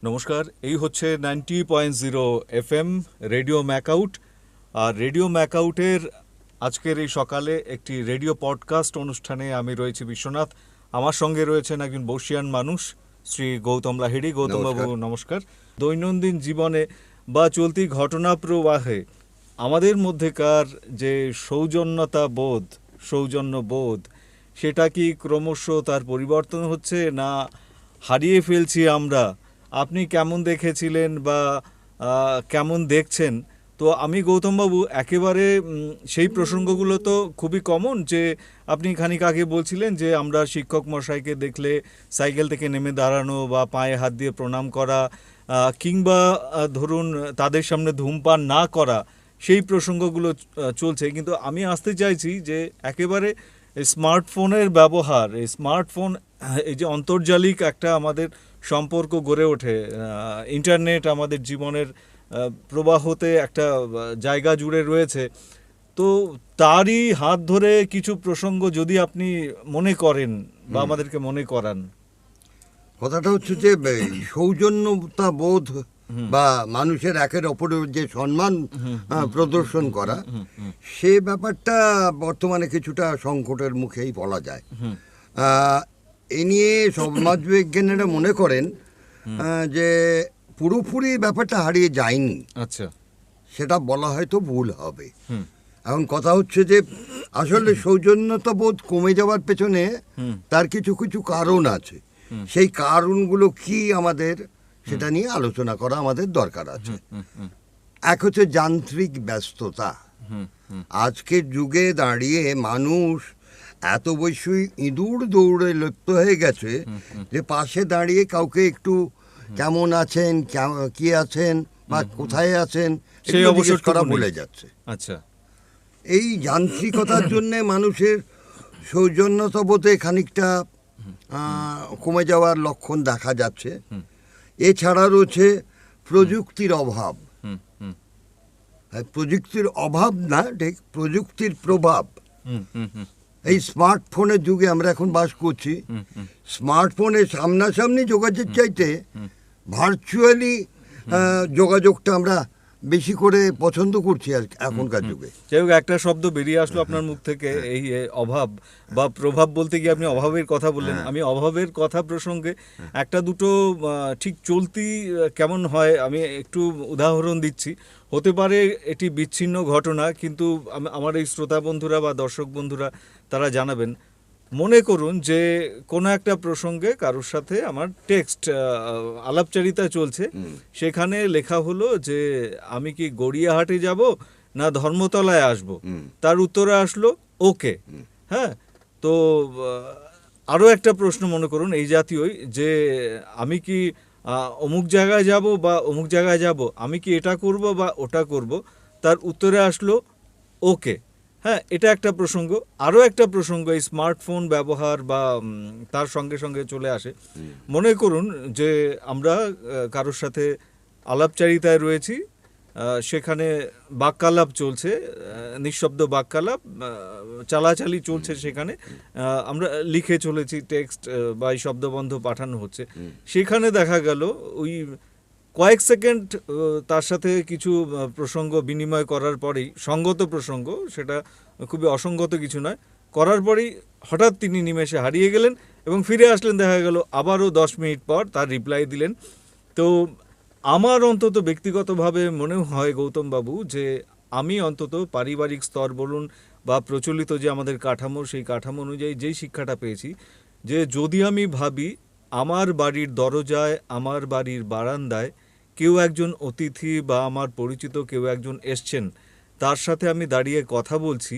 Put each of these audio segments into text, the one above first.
নমস্কার, এই হচ্ছে 90.0 FM রেডিও ম্যাকআউট। আর রেডিও ম্যাকআউটের আজকের এই সকালে একটি রেডিও পডকাস্ট অনুষ্ঠানে আমি রয়েছি বিশ্বনাথ। আমার সঙ্গে রয়েছেন একজন বর্ষিয়ান মানুষ, শ্রী গৌতম লাহিড়ী। গৌতমবাবু নমস্কার। দৈনন্দিন জীবনে বা চলতি ঘটনা প্রবাহে আমাদের মধ্যেকার যে সৌজন্য বোধ সেটা কি ক্রমশ তার পরিবর্তন হচ্ছে, না হারিয়ে ফেলছি আমরা? আপনি কেমন দেখেছিলেন বা কেমন দেখছেন? তো আমি গৌতমবাবু একেবারে সেই প্রসঙ্গগুলো তো খুবই কমন, যে আপনি খানিক আগে বলছিলেন যে আমরা শিক্ষক মশাইকে দেখলে সাইকেল থেকে নেমে দাঁড়ানো বা পায়ে হাত দিয়ে প্রণাম করা, কিংবা ধরুন তাদের সামনে ধূমপান না করা, সেই প্রসঙ্গগুলো চলছে। কিন্তু আমি আসতে চাইছি যে একেবারে স্মার্টফোনের ব্যবহার, এই স্মার্টফোন, এই যে আন্তর্জালিক একটা আমাদের সম্পর্ক গড়ে ওঠে, ইন্টারনেট আমাদের জীবনের প্রবাহতে একটা জায়গা জুড়ে রয়েছে। তো তারই হাত ধরে কিছু প্রসঙ্গ যদি আপনি মনে করেন বা আমাদেরকে মনে করান। কথাটা হচ্ছে যে সৌজন্যতা বোধ বা মানুষের একের অপরের যে সম্মান প্রদর্শন করা, সে ব্যাপারটা বর্তমানে কিছুটা সংকটের মুখেই বলা যায়। এ নিয়ে সমাজবিজ্ঞানীরা মনে করেন যে পুরোপুরি ব্যাপারটা হারিয়ে যায়নি। আচ্ছা, সেটা বলা হয়তো ভুল হবে। এখন কথা হচ্ছে যে আসলে সৌজন্যতা বোধ কমে যাওয়ার পেছনে তার কিছু কিছু কারণ আছে। সেই কারণগুলো কি আমাদের সেটা নিয়ে আলোচনা করা আমাদের দরকার আছে। এক হচ্ছে যান্ত্রিক ব্যস্ততা। আজকের যুগে দাঁড়িয়ে মানুষ এত বেশি ইঁদুর দৌড়ে লিপ্ত হয়ে গেছে যে পাশে দাঁড়িয়ে কাউকে একটু কেমন আছেন, কি আছেন বা কোথায় আছেন সেই অবশ্যই করা ভুলে যাচ্ছে। আচ্ছা, এই যান্ত্রিকতার জন্যে মানুষের সৌজন্যতাবোধে খানিকটা কমে যাওয়ার লক্ষণ দেখা যাচ্ছে। এছাড়া রয়েছে প্রযুক্তির অভাব। প্রযুক্তির অভাব না, ঠিক প্রযুক্তির প্রভাব। এই স্মার্টফোনের যুগে আমরা এখন বাস করছি। স্মার্টফোনে সামনাসামনি যোগাযোগ চাইতে ভার্চুয়ালি যোগাযোগটা আমরা বেশি করে পছন্দ করছি এখনকার যুগে। যাই হোক, একটা শব্দ বেরিয়ে আসলো আপনার মুখ থেকে, এই অভাব বা প্রভাব বলতে গিয়ে আপনি অভাবের কথা বললেন। আমি অভাবের কথা প্রসঙ্গে একটা দুটো ঠিক চলতি কেমন হয় আমি একটু উদাহরণ দিচ্ছি। হতে পারে এটি বিচ্ছিন্ন ঘটনা, কিন্তু আমার এই শ্রোতা বন্ধুরা বা দর্শক বন্ধুরা তারা জানাবেন। মনে করুন যে কোনো একটা প্রসঙ্গে কারোর সাথে আমার টেক্সট আলাপচারিতা চলছে, সেখানে লেখা হলো যে আমি কি গড়িয়াহাটে যাব না ধর্মতলায় আসব। তার উত্তরে আসলো ওকে। হ্যাঁ, তো আরও একটা প্রশ্ন মনে করুন এই জাতীয়ই, যে আমি কি অমুক জায়গায় যাব বা অমুক জায়গায় যাব, আমি কি এটা করব বা ওটা করব, তার উত্তরে আসলো ওকে। হ্যাঁ, এটা একটা প্রসঙ্গ। আরও একটা প্রসঙ্গ এই স্মার্টফোন ব্যবহার বা তার সঙ্গে সঙ্গে চলে আসে। মনে করুন যে আমরা কারোর সাথে আলাপচারিতায় রয়েছি, সেখানে বাক্যালাপ চলছে, নিঃশব্দ বাক্যালাপ চালাচালি চলছে, সেখানে আমরা লিখে চলেছি টেক্সট বা এই শব্দবন্ধ পাঠানো হচ্ছে। সেখানে দেখা গেল ওই কয়েক সেকেন্ড তার সাথে কিছু প্রসঙ্গ বিনিময় করার পরেই, সঙ্গত প্রসঙ্গ, সেটা খুবই অসঙ্গত কিছু নয়, করার পরেই হঠাৎ তিনি নিমেষে হারিয়ে গেলেন এবং ফিরে আসলেন। দেখা গেল আবারও 10 মিনিট পর তার রিপ্লাই দিলেন। তো আমার অন্তত ব্যক্তিগতভাবে মনে হয় গৌতমবাবু, যে আমি অন্তত পারিবারিক স্তর বলুন বা প্রচলিত যে আমাদের কাঠামো, সেই কাঠামো অনুযায়ী যেই শিক্ষাটা পেয়েছি, যে যদি আমি ভাবি আমার বাড়ির দরজায়, আমার বাড়ির বারান্দায় কেউ একজন অতিথি বা আমার পরিচিত কেউ একজন এসছেন, তার সাথে আমি দাঁড়িয়ে কথা বলছি,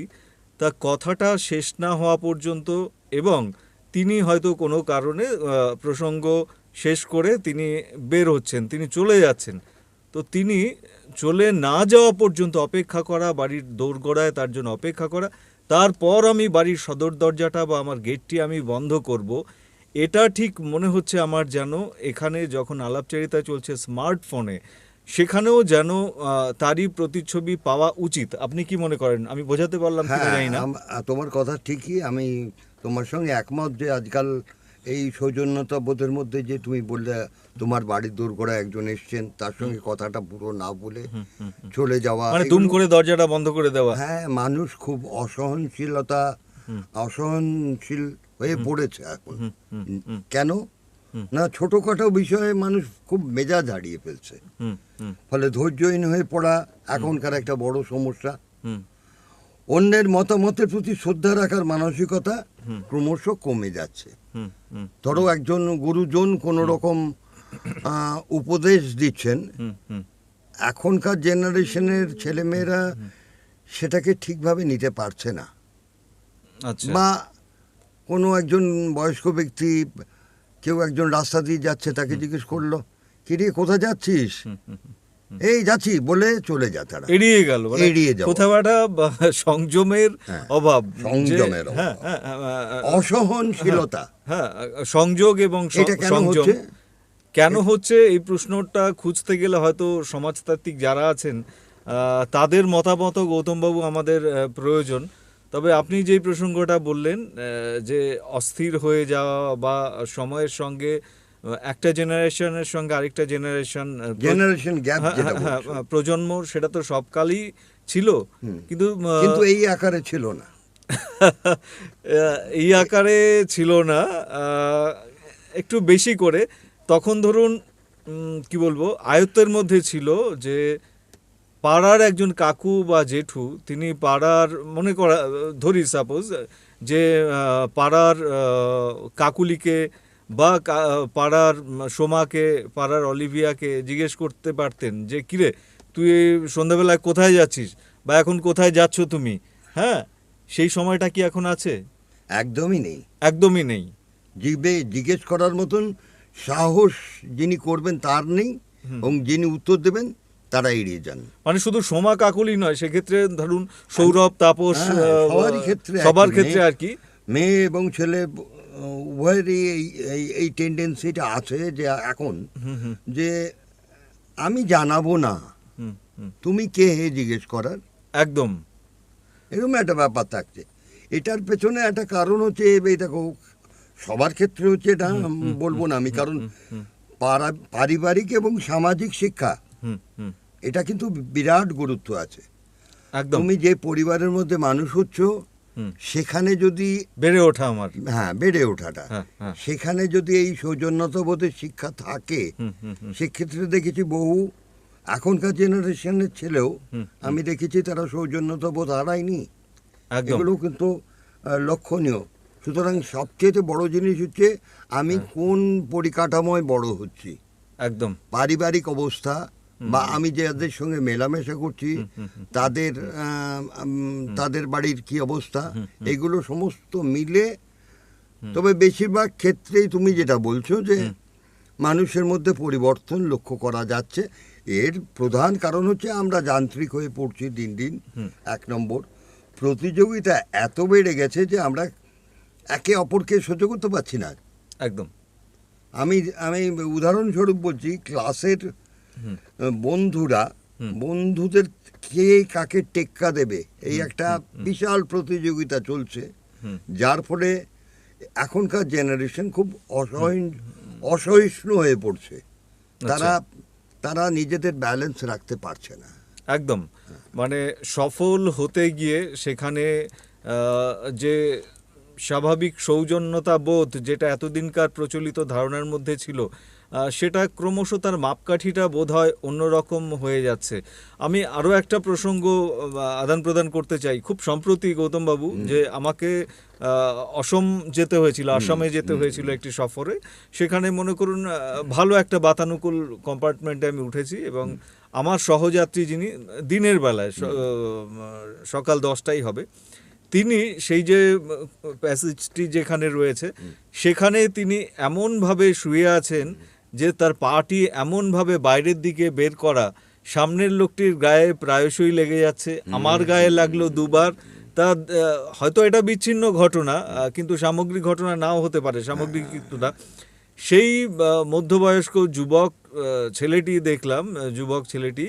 তা কথাটা শেষ না হওয়া পর্যন্ত, এবং তিনি হয়তো কোনো কারণে প্রসঙ্গ শেষ করে তিনি বের হচ্ছেন, তিনি চলে যাচ্ছেন, তো তিনি চলে না যাওয়া পর্যন্ত অপেক্ষা করা, বাড়ির দোরগোড়ায় তার জন্য অপেক্ষা করা, তারপর আমি বাড়ির সদর দরজাটা বা আমার গেটটি আমি বন্ধ করব। এটা ঠিক মনে হচ্ছে আমার যেন এখানে যখন আলাপচারিতা চলছে স্মার্টফোনে, সেখানেও যেন তারই প্রতিচ্ছবি পাওয়া উচিত। আপনি কি মনে করেন? আমি বোঝাতে পারলাম কিনা জানি না। তোমার কথা ঠিকই, আমি তোমার সঙ্গে একমত যে আজকাল এই সৌজন্যতা বোধের মধ্যে যে তুমি বললে তোমার বাড়ির দোরগোড়ায় একজন এসছেন, তার সঙ্গে কথাটা পুরো না বলে চলে যাওয়া, মানে দুম করে দরজাটা বন্ধ করে দেওয়া। হ্যাঁ, মানুষ খুব অসহনশীল হয়ে পড়েছে এখন। কেন না, ছোটখাটো বিষয়ে মানুষ খুব মেজাজ হারিয়ে ফেলছে, ফলে ধৈর্যহীন হয়ে পড়া এখনকার একটা বড় সমস্যা। অন্যের মতামতের প্রতি শ্রদ্ধা রাখার মানসিকতা ক্রমশ কমে যাচ্ছে। ধরো একজন গুরুজন কোন রকম উপদেশ দিচ্ছেন, এখনকার জেনারেশনের ছেলেমেয়েরা সেটাকে ঠিকভাবে নিতে পারছে না। বা কোনো একজন বয়স্ক ব্যক্তি, কেউ একজন রাস্তা দিয়ে যাচ্ছে, তাকে জিজ্ঞেস করলো, কিরে কোথায় যাচ্ছিস? এই যাচ্ছি বলে চলে যায়, তারা এড়িয়ে গেল, এড়িয়ে যাওয়া, কোথাও একটা সংযমের অভাব, সংযমের অভাব, অসহনশীলতা। হ্যাঁ, সংযোগ এবং এটা কেন সংযম হচ্ছে? কেন হচ্ছে এই প্রশ্নটা খুঁজতে গেলে হয়তো সমাজতাত্ত্বিক যারা আছেন তাদের মতামত গৌতমবাবু আমাদের প্রয়োজন। তবে আপনি যেই প্রসঙ্গটা বললেন যে অস্থির হয়ে যাওয়া বা সময়ের সঙ্গে একটা জেনারেশনের সঙ্গে আরেকটা জেনারেশন গ্যাপ, প্রজন্ম, সেটা তো সবকালই ছিল, কিন্তু এই আকারে ছিল না। এই আকারে ছিল না, একটু বেশি করে। তখন ধরুন কি বলবো, আয়ত্তের মধ্যে ছিল যে পাড়ার একজন কাকু বা জেঠু, তিনি পাড়ার, মনে করা ধরি সাপোজ যে পাড়ার কাকুলিকে বা পাড়ার সোমাকে, পাড়ার অলিভিয়াকে জিজ্ঞেস করতে পারতেন যে কিরে তুই সন্ধ্যাবেলায় কোথায় যাচ্ছিস, বা এখন কোথায় যাচ্ছ তুমি। হ্যাঁ, সেই সময়টা কি এখন আছে? একদমই নেই, একদমই নেই। জিজ্ঞেস করার মতন সাহস যিনি করবেন তার নেই, এবং যিনি উত্তর দেবেন তারা এড়িয়ে যান। মানে শুধু সোমা কাকুলি নয়, সেক্ষেত্রে ধরুন সৌরভ, তাপস, সবার ক্ষেত্রে আর কি, মেয়ে এবং ছেলে উভয়েরই এই টেন্ডেন্সিটা আছে যে এখন যে আমি জানাবো না, তুমি কে হে জিজ্ঞেস করার, একদম এরকম একটা ব্যাপার থাকছে। এটার পেছনে একটা কারণ হচ্ছে, এটা সবার ক্ষেত্রে হচ্ছে, এটা বলবো না আমি, কারণ পারিবারিক এবং সামাজিক শিক্ষা, এটা কিন্তু বিরাট গুরুত্ব আছে। তুমি যে পরিবারের মধ্যে মানুষ হচ্ছ, সেখানে যদি বেড়ে ওঠা, বেড়ে ওঠাটা, সেখানে যদি এই সৌজন্যতাবোধের শিক্ষা থাকে, সেক্ষেত্রে দেখেছি বহু এখনকার জেনারেশনের ছেলেও আমি দেখেছি তারা সৌজন্যতাবোধ হারায়নি। এগুলো কিন্তু লক্ষণীয়। সুতরাং সবচেয়ে বড় জিনিস হচ্ছে আমি কোন পরিকাঠামোয় বড় হচ্ছি, একদম পারিবারিক অবস্থা, বা আমি যাদের সঙ্গে মেলামেশা করছি তাদের বাড়ির কি অবস্থা, এগুলো সমস্ত মিলে। তবে বেশিরভাগ ক্ষেত্রেই তুমি যেটা বলছো যে মানুষের মধ্যে পরিবর্তন লক্ষ্য করা যাচ্ছে, এর প্রধান কারণ হচ্ছে আমরা যান্ত্রিক হয়ে পড়ছি দিন দিন। এক নম্বর, প্রতিযোগিতা এত বেড়ে গেছে যে আমরা একে অপরকে সহ্য করতে পারছি না। একদম, আমি উদাহরণস্বরূপ বলছি, ক্লাসের বন্ধুদের কে কাকে টেক্কা দেবে, এই একটা বিশাল প্রতিযোগিতা চলছে, যার ফলে এখনকার জেনারেশন খুব অসহিষ্ণু হয়ে পড়ছে। তারা নিজেদের ব্যালেন্স রাখতে পারছে না। একদম, মানে সফল হতে গিয়ে সেখানে যে স্বাভাবিক সৌজন্যতা বোধ, যেটা এতদিনকার প্রচলিত ধারণার মধ্যে ছিল, সেটা ক্রমশ তার মাপকাঠিটা বোধ হয় অন্যরকম হয়ে যাচ্ছে। আমি আরও একটা প্রসঙ্গ আদান প্রদান করতে চাই। খুব সম্প্রতি গৌতমবাবু, যে আমাকে আসামে যেতে হয়েছিল একটি সফরে। সেখানে মনে করুন ভালো একটা বাতানুকূল কম্পার্টমেন্টে আমি উঠেছি, এবং আমার সহযাত্রী, যিনি দিনের বেলায় সকাল 10টাই হবে, তিনি সেই যে প্যাসেজটি যেখানে রয়েছে, সেখানে তিনি এমনভাবে শুয়ে আছেন যে তার পাটি এমনভাবে বাইরের দিকে বের করা, সামনের লোকটির গায়ে প্রায়শই লেগে যাচ্ছে, আমার গায়ে লাগলো দুবার। তা হয়তো এটা বিচ্ছিন্ন ঘটনা, কিন্তু সামগ্রিক ঘটনা নাও হতে পারে, সামগ্রিক কিছুটা। সেই মধ্যবয়স্ক যুবক ছেলেটি দেখলাম, যুবক ছেলেটি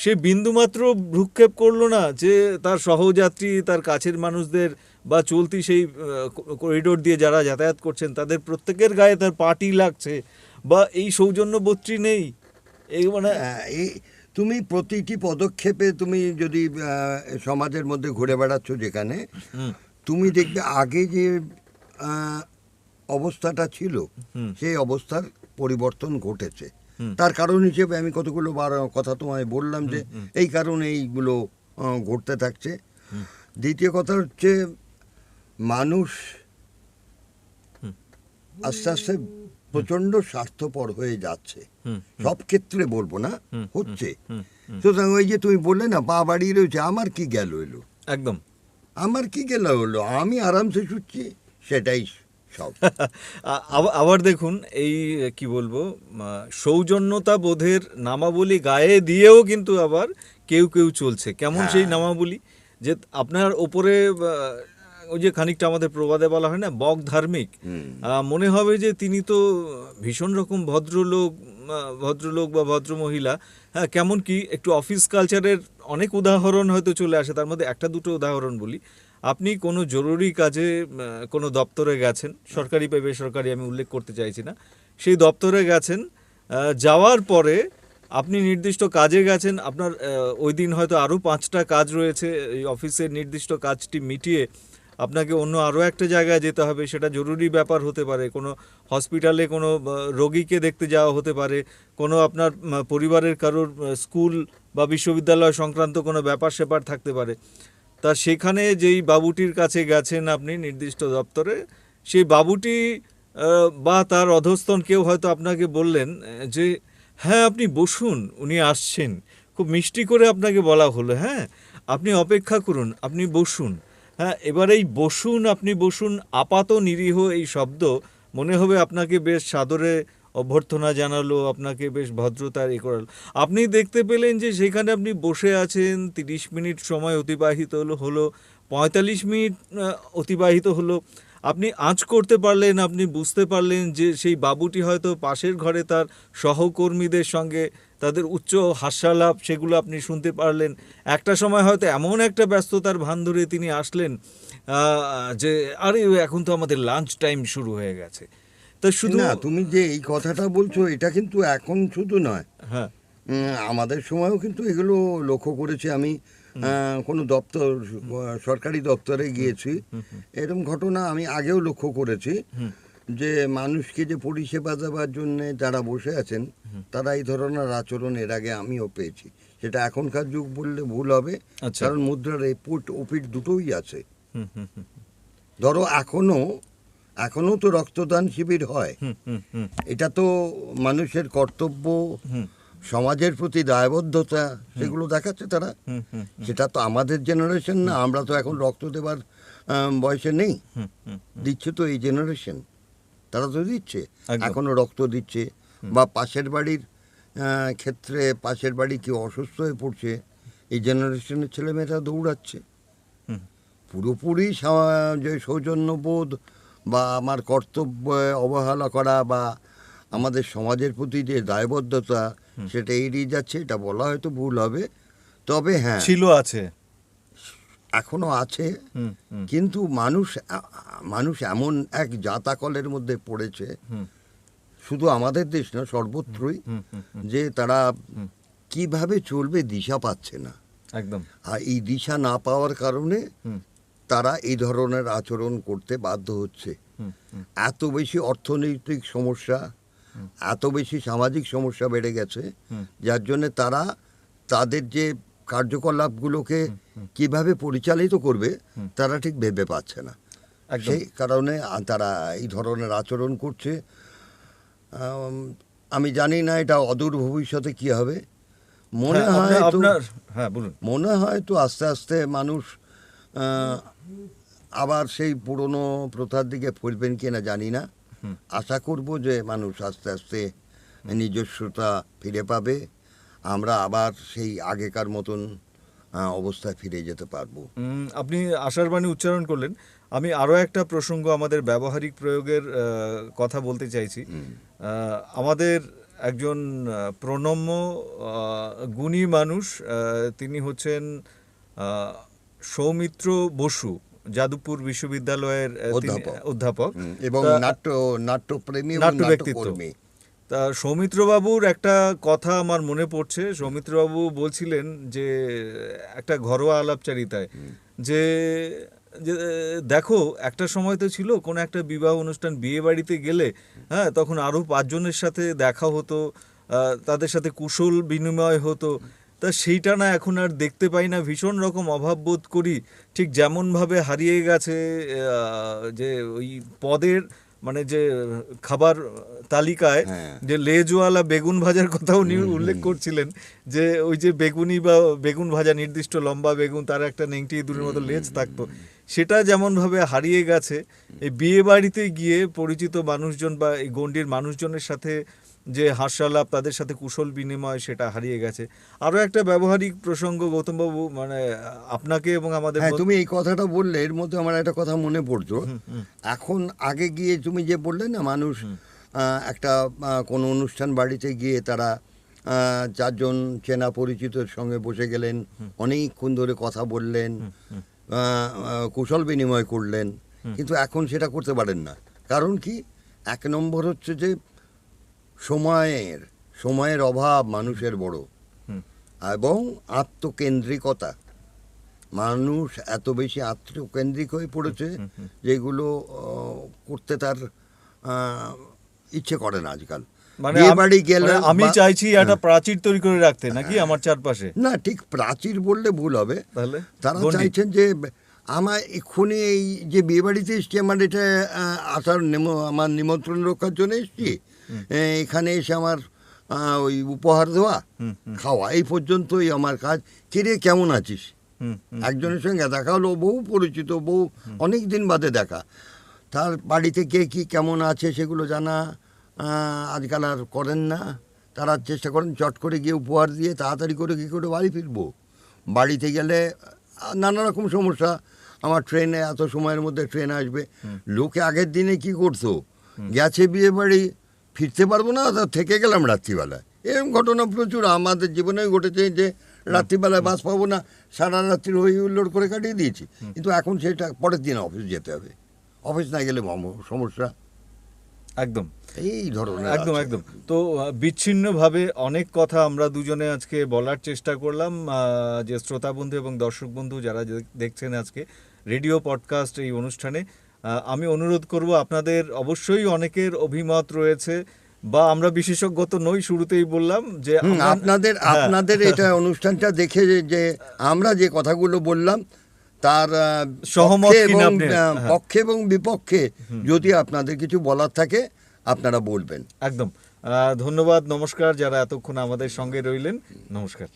সে বিন্দুমাত্র ভ্রুক্ষেপ করলো না যে তার সহযাত্রী, তার কাছের মানুষদের বা চলতি সেই করিডোর দিয়ে যারা যাতায়াত করছেন তাদের প্রত্যেকের গায়ে তার পাটি লাগছে, বা এই সৌজন্যবোধটি নেই? এই মানে হ্যাঁ, তুমি প্রতিটি পদক্ষেপে তুমি যদি সমাজের মধ্যে ঘুরে বেড়াচ্ছ যেখানে, তুমি দেখবে আগে যে অবস্থাটা ছিল সেই অবস্থার পরিবর্তন ঘটেছে। তার কারণ হিসেবে আমি কতগুলো কথা তোমায় বললাম যে এই কারণে এইগুলো ঘটতে থাকছে। দ্বিতীয় কথা হচ্ছে মানুষ আস্তে আস্তে প্রচন্ড স্বার্থপর হয়ে যাচ্ছে, সব ক্ষেত্রে বলবো না, হচ্ছে। সুতরাং ওই যে তুমি বললে না পা বাড়িয়ে রয়েছে, আমার কি গেল এলো, একদম আমার কি গেল হলো, আমি আরামসে শুচ্ছি, সেটাই সব। আবার দেখুন, এই কি বলবো, সৌজন্যতা বোধের নামাবলী গায়ে দিয়েও কিন্তু আবার কেউ কেউ চলছে। কেমন সেই নামাবলী? যে আপনার ওপরে ওই যে খানিকটা আমাদের প্রবাদে বলা হয় না, বক ধার্মিক, মনে হবে যে তিনি তো ভীষণ রকম ভদ্রলোক বা ভদ্রমহিলা। হ্যাঁ, কেমন কি একটু অফিস কালচারের অনেক উদাহরণ হয়তো চলে আসে, তার মধ্যে একটা দুটো উদাহরণ বলি। আপনি কোনো জরুরি কাজে কোনো দপ্তরে গেছেন, সরকারি বা বেসরকারি আমি উল্লেখ করতে চাইছি না, সেই দপ্তরে গেছেন, যাওয়ার পরে আপনি নির্দিষ্ট কাজে গেছেন, আপনার ওই দিন হয়তো আরও 5টা কাজ রয়েছে, এই অফিসের নির্দিষ্ট কাজটি মিটিয়ে আপনাকে অন্য আরও একটা জায়গায় যেতে হবে, সেটা জরুরি ব্যাপার হতে পারে, কোনো হসপিটালে কোনো রোগীকে দেখতে যাওয়া হতে পারে, কোনো আপনার পরিবারের কারোর স্কুল বা বিশ্ববিদ্যালয় সংক্রান্ত কোনো ব্যাপার স্যাপার থাকতে পারে। তা সেখানে যেই বাবুটির কাছে গেছেন আপনি নির্দিষ্ট দপ্তরে, সেই বাবুটি বা তার অধস্তন কেউ হয়তো আপনাকে বললেন যে হ্যাঁ আপনি বসুন, উনি আসছেন, খুব মিষ্টি করে আপনাকে বলা হলো, হ্যাঁ আপনি অপেক্ষা করুন, আপনি বসুন। হ্যাঁ, এবার এই বসুন, আপনি বসুন, আপাত নিরীহ এই শব্দ মনে হবে আপনাকে বেশ সাদরে অভ্যর্থনা জানালো, আপনাকে বেশ ভদ্রতার এ করালো। আপনি দেখতে পেলেন যে সেখানে আপনি বসে আছেন, 30 মিনিট সময় অতিবাহিত হলো 45 মিনিট অতিবাহিত হলো, আপনি আঁচ করতে পারলেন, আপনি বুঝতে পারলেন যে সেই বাবুটি হয়তো পাশের ঘরে তার সহকর্মীদের সঙ্গে তাদের উচ্চ হাস্যালাপ সেগুলো আপনি শুনতে পারলেন। একটা সময় হয়তো এমন একটা ব্যস্ততার ভান ধরে তিনি আসলেন যে আরে এখন তো আমাদের লাঞ্চ টাইম শুরু হয়ে গেছে। তা শুধু না, তুমি যে এই কথাটা বলছো এটা কিন্তু এখন শুধু নয়, হ্যাঁ আমাদের সময়ও কিন্তু এগুলো লক্ষ্য করেছি আমি। কোনো দপ্তর, সরকারি দপ্তরে গিয়েছি, এরকম ঘটনা আমি আগেও লক্ষ্য করেছি যে মানুষকে যে পরিষেবা দেওয়ার জন্য যারা বসে আছেন তারা এই ধরনের আচরণ এর আগে আমিও পেয়েছি। সেটা এখনকার যুগ বললে ভুল হবে, আচ্ছা। কারণ মুদ্রার এপিঠ ওপিঠ দুটোই আছে। ধরো এখনো তো রক্তদান শিবির হয়, এটা তো মানুষের কর্তব্য, সমাজের প্রতি দায়বদ্ধতা, সেগুলো দেখাচ্ছে তারা। সেটা তো আমাদের জেনারেশন না, আমরা তো এখন রক্ত দেবার বয়সে নেই, দিচ্ছে তো এই জেনারেশন, তারা তো দিচ্ছে, একদম। এখনো রক্ত দিচ্ছে। বা পাশের বাড়ির ক্ষেত্রে পাশের বাড়ি কেউ অসুস্থ হয়ে পড়ছে, এই জেনারেশনের ছেলেমেয়েরা দৌড়াচ্ছে। পুরোপুরি যে সৌজন্যবোধ বা আমার কর্তব্য অবহেলা করা বা আমাদের সমাজের প্রতি যে দায়বদ্ধতা সেটা এড়িয়ে যাচ্ছে, এটা বলা হয়তো ভুল হবে। তবে হ্যাঁ, ছিল, আছে, এখনো আছে, কিন্তু মানুষ এমন এক জাতাকলের মধ্যে পড়েছে, শুধু আমাদের দেশ না সর্বত্রই, যে তারা কিভাবে চলবে দিশা পাচ্ছে না। একদম। আর এই দিশা না পাওয়ার কারণে তারা এই ধরনের আচরণ করতে বাধ্য হচ্ছে। এত বেশি অর্থনৈতিক সমস্যা, এত বেশি সামাজিক সমস্যা বেড়ে গেছে, যার জন্য তারা তাদের যে কার্যকলাপগুলোকে কিভাবে পরিচালিত করবে তারা ঠিক ভেবে পাচ্ছে না। সেই কারণে তারা এই ধরনের আচরণ করছে। আমি জানি না এটা অদূর ভবিষ্যতে কি হবে। মনে হয় তো, হ্যাঁ বলুন, মনে হয় তো আস্তে আস্তে মানুষ আবার সেই পুরনো প্রথার দিকে ফিরবেন কিনা জানি না। আশা করব যে মানুষ আস্তে আস্তে নিজস্বতা ফিরে পাবে, আমরা আবার সেই আগেকার মতন অবস্থায় ফিরে যেতে পারবো। আপনি আশার বাণী উচ্চারণ করলেন। আমি আরও একটা প্রসঙ্গ আমাদের ব্যবহারিক প্রয়োগের কথা বলতে চাইছি। আমাদের একজন প্রণম্য গুণী মানুষ। তিনি হচ্ছেন সৌমিত্র বসু, যাদবপুর বিশ্ববিদ্যালয়ের তিনি অধ্যাপক এবং নাট্যপ্রেমী এবং নাট্য ব্যক্তিত্ব। নাট্যকর্মী। তা সৌমিত্রবাবুর একটা কথা আমার মনে পড়ছে। সৌমিত্রবাবু বলছিলেন যে একটা ঘরোয়া আলাপচারিতায় যে যে দেখো, একটা সময় তো ছিল কোনো একটা বিবাহ অনুষ্ঠান, বিয়ে বাড়িতে গেলে হ্যাঁ তখন আরও 5 জনের সাথে দেখা হতো, তাদের সাথে কুশল বিনিময় হতো। তা সেইটা না এখন আর দেখতে পাই না, ভীষণ রকম অভাব বোধ করি। ঠিক যেমনভাবে হারিয়ে গেছে যে ওই পদের মানে যে খাবার তালিকায় যে লেজওয়ালা বেগুন ভাজার কথাও উনি উল্লেখ করছিলেন, যে ওই যে বেগুনি বা বেগুন ভাজা, নির্দিষ্ট লম্বা বেগুন, তার একটা নেংটি ইঁদুরের মতো লেজ থাকতো, সেটা যেমনভাবে হারিয়ে গেছে, এই বিয়ে বাড়িতে গিয়ে পরিচিত মানুষজন বা এই গণ্ডির মানুষজনের সাথে যে হাস্যালাপ, তাদের সাথে কুশল বিনিময়, সেটা হারিয়ে গেছে। আরও একটা ব্যবহারিক প্রসঙ্গ গৌতমবাবু, মানে আপনাকে এবং আমাদের তুমি এই কথাটা বললে এর মধ্যে আমার একটা কথা মনে পড়তো। এখন আগে গিয়ে তুমি যে বললে না, মানুষ একটা কোনো অনুষ্ঠান বাড়িতে গিয়ে তারা 4 জন চেনা পরিচিতর সঙ্গে বসে গেলেন, অনেকক্ষণ ধরে কথা বললেন, কুশল বিনিময় করলেন, কিন্তু এখন সেটা করতে পারেন না। কারণ কি? 1 নম্বর হচ্ছে যে সময়ের অভাব মানুষের বড়, এবং আত্মকেন্দ্রিকতা। মানুষ এত বেশি আত্মকেন্দ্রিক হয়ে পড়েছে যেগুলো করতে তার ইচ্ছে করে না আজকাল। মানে বিয়ে বাড়ি গেলে আমি চাইছি একটা প্রাচীর তৈরি করে রাখতে, নাকি আমার চারপাশে? না, ঠিক প্রাচীর বললে ভুল হবে। তাহলে তারা চাইছেন যে আমার এক্ষুনি এই যে বিয়ে বাড়িতে এসছি, আমার এটা আমার নিমন্ত্রণ রক্ষার জন্য এসছি, এখানে এসে আমার ওই উপহার দেওয়া, খাওয়া, এই পর্যন্তই আমার কাজ। কিরে কেমন আছিস? একজনের সঙ্গে দেখা হলো, বহু পরিচিত, বহু অনেক দিন বাদে দেখা, তার বাড়িতে কে কী কেমন আছে সেগুলো জানা আজকাল আর করেন না। তারা চেষ্টা করেন চট করে গিয়ে উপহার দিয়ে তাড়াতাড়ি করে কী করে বাড়ি ফিরবো। বাড়িতে গেলে নানা রকম সমস্যা। আমার ট্রেনে এত সময়ের মধ্যে ট্রেন আসবে। লোকে আগের দিনে কি করতো, গেছে বিয়ে বাড়ি, ফিরতে পারবো না, তা থেকে গেলাম রাত্রিবেলায়। এরকম ঘটনা প্রচুর আমাদের জীবনেও ঘটেছে, যে রাত্রিবেলায় বাস পাবো না, সারা রাত্রি হই হুল্লোড় করে কাটিয়ে দিয়েছি। কিন্তু এখন সেটা পরের দিন অফিস যেতে হবে, অফিস না গেলে সমস্যা। একদম এই ধরনের একদম। তো বিচ্ছিন্নভাবে অনেক কথা আমরা দুজনে আজকে বলার চেষ্টা করলাম, যে শ্রোতা বন্ধু এবং দর্শক বন্ধু যারা দেখছেন আজকে রেডিও পডকাস্ট এই অনুষ্ঠানে। আমি অনুরোধ করব, আপনাদের অবশ্যই অনেকের অভিমত রয়েছে, বা আমরা বিশেষজ্ঞ তো নই, শুরুতেই বললাম যে আপনাদের এটা অনুষ্ঠানটা দেখে যে আমরা যে কথাগুলো বললাম তার সহমত পক্ষে এবং বিপক্ষে যদি আপনাদের কিছু বলার থাকে আপনারা বলবেন। একদম। ধন্যবাদ, নমস্কার যারা এতক্ষণ আমাদের সঙ্গে রইলেন, নমস্কার।